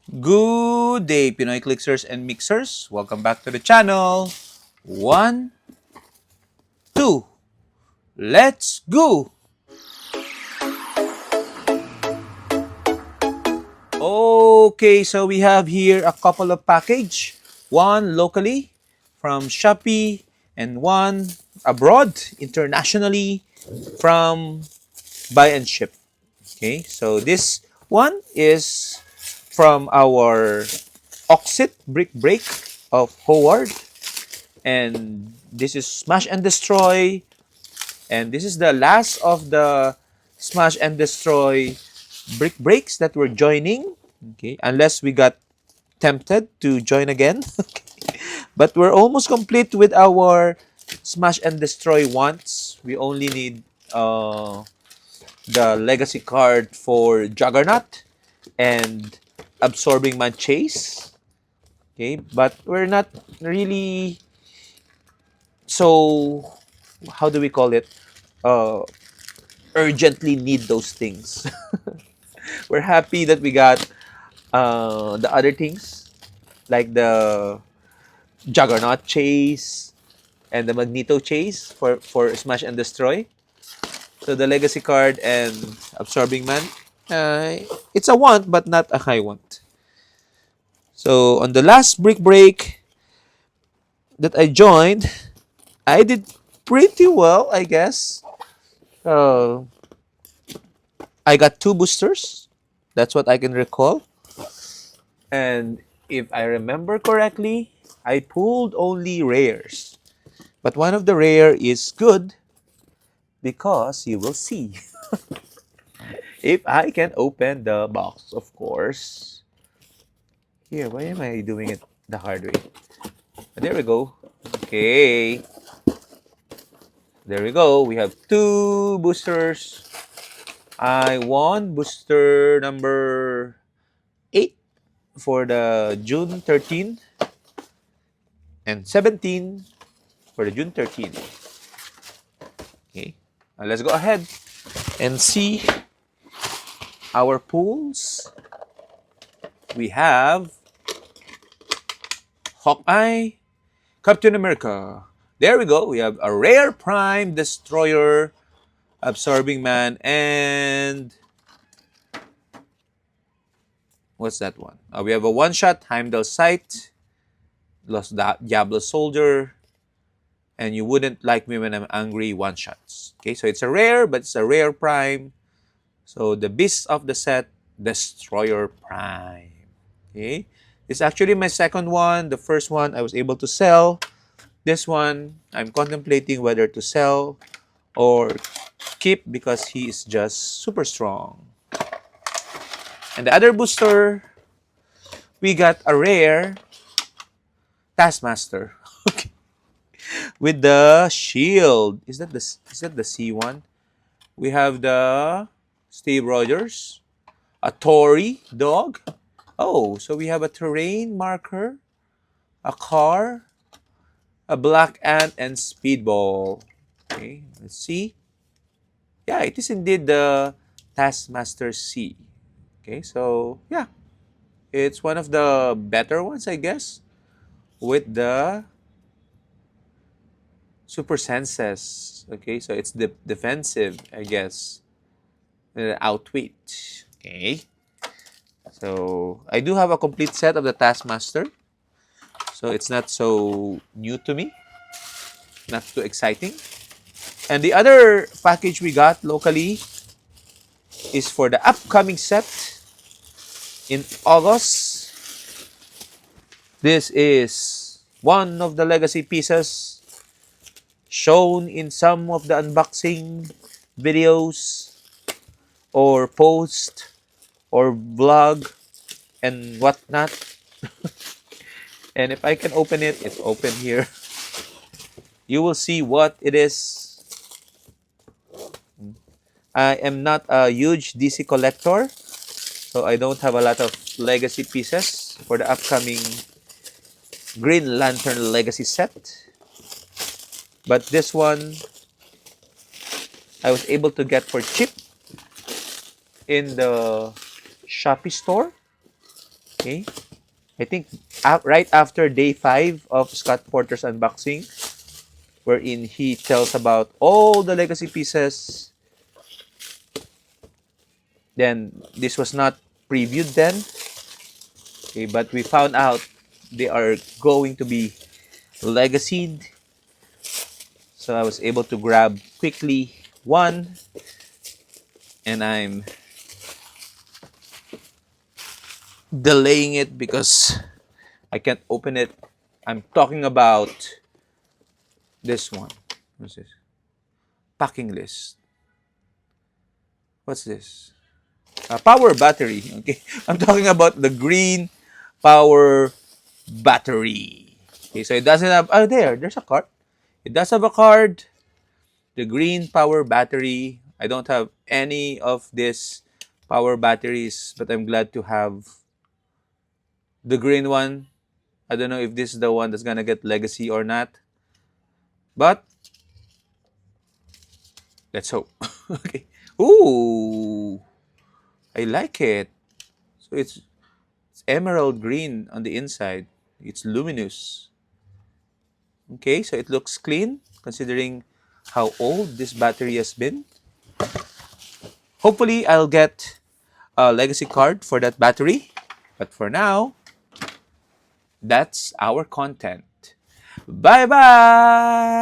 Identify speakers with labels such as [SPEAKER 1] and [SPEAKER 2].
[SPEAKER 1] Good day, Pinoy Clixers and Mixers. Welcome back to the channel. One, two, let's go! Okay, so we have here a couple of package. One locally from Shopee and one abroad, internationally from Buy and Ship. Okay, so this one is from our Oxit Brick Break of Howard, and this is Smash and Destroy, and this is the last of the Smash and Destroy brick breaks that we're joining. Okay, unless we got tempted to join again. But we're almost complete with our Smash and Destroy once. We only need the legacy card for Juggernaut and Absorbing Man Chase. Okay, but we're not really so, how do we call it? Uh, Urgently need those things. We're happy that we got the other things like the Juggernaut Chase and the Magneto Chase for Smash and Destroy. So the Legacy card and Absorbing Man, uh, it's a want but not a high want. So on the last brick break that I joined, I did pretty well, I guess. Uh, I got two boosters. That's what I can recall. And if I remember correctly, I pulled only rares. But one of the rare is good because you will see. If I can open the box, of course. Here, why am I doing it the hard way? There we go. Okay. There we go. We have two boosters. I won booster number 8 for the June 13 and 17 for the June 13. Okay. Now let's go ahead and see our pools. We have Hawkeye, Captain America. There we go. We have a rare Prime Destroyer, Absorbing Man, and what's that one? We have a one-shot Heimdall Sight, Lost Diablo Soldier, and You Wouldn't Like Me When I'm Angry one-shots. Okay, so it's a rare, but it's a rare Prime. So the beast of the set, Destroyer Prime. Okay, it's actually my second one. The first one I was able to sell. This one I'm contemplating whether to sell or keep because he is just super strong. And the other booster, we got a rare Taskmaster. Okay, with the shield. Is that the C one? We have the Steve Rogers, a Tory dog. Oh, so we have a terrain marker, a car, a black ant, and speedball. Okay, let's see. Yeah, it is indeed the Taskmaster C. Okay, so yeah, it's one of the better ones, I guess, with the super senses. Okay, so it's the defensive, I guess, outwit. Okay, so I do have a complete set of the Taskmaster, so it's not so new to me, not too exciting. And the other package we got locally is for the upcoming set in August. This is one of the legacy pieces shown in some of the unboxing videos or post or vlog and whatnot. And if I can open it, it's open here. You will see what it is. I am not a huge DC collector, so I don't have a lot of legacy pieces for the upcoming Green Lantern Legacy set. But this one, I was able to get for cheap in the Shopee store. Okay. I think right after day 5 of Scott Porter's unboxing, wherein he tells about all the legacy pieces. Then this was not previewed then, okay, but we found out they are going to be legacied. So I was able to grab quickly one, and I'm delaying it because I can't open it. I'm talking about this one. What's this? Packing list. What's this? Power battery. Okay, I'm talking about the green power battery. Okay, so it doesn't have. Oh, there's a card. It does have a card. The green power battery. I don't have any of these power batteries, but I'm glad to have the green one. I don't know if this is the one that's gonna get legacy or not, but let's hope. Okay. Ooh, I like it. So it's emerald green on the inside. It's luminous. Okay, so it looks clean considering how old this battery has been. Hopefully, I'll get a legacy card for that battery. But for now, that's our content. Bye bye!